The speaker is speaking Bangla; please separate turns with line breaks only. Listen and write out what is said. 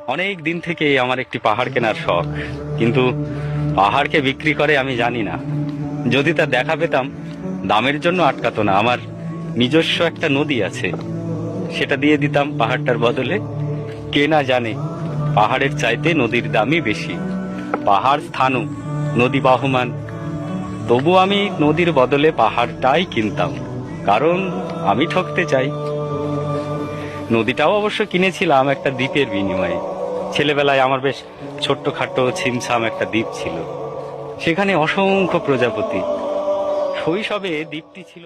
অনেক দিন থেকেই আমার একটি পাহাড় কেনার শখ, কিন্তু পাহাড়কে বিক্রি করে আমি জানি না। যদি তা দেখা পেতাম, দামের জন্য আটকাতো না। আমার নিজস্ব একটা নদী আছে, সেটা দিয়ে দিতাম পাহাড়টার বদলে। কে না জানে পাহাড়ের চাইতে নদীর দামই বেশি। পাহাড় স্থাণু, নদী বহমান, তবু আমি নদীর বদলে পাহাড়টাই কিনতাম, কারণ আমি ঠকতে চাই। নদীটাও অবশ্য কিনেছিলাম একটা দ্বীপের বিনিময়ে। ছেলেবেলায় আমার বেশ ছোট্টখাট্টো ছিমছাম একটা দ্বীপ ছিল, সেখানে অসংখ্য প্রজাপতি। শৈশবে দ্বীপটি ছিল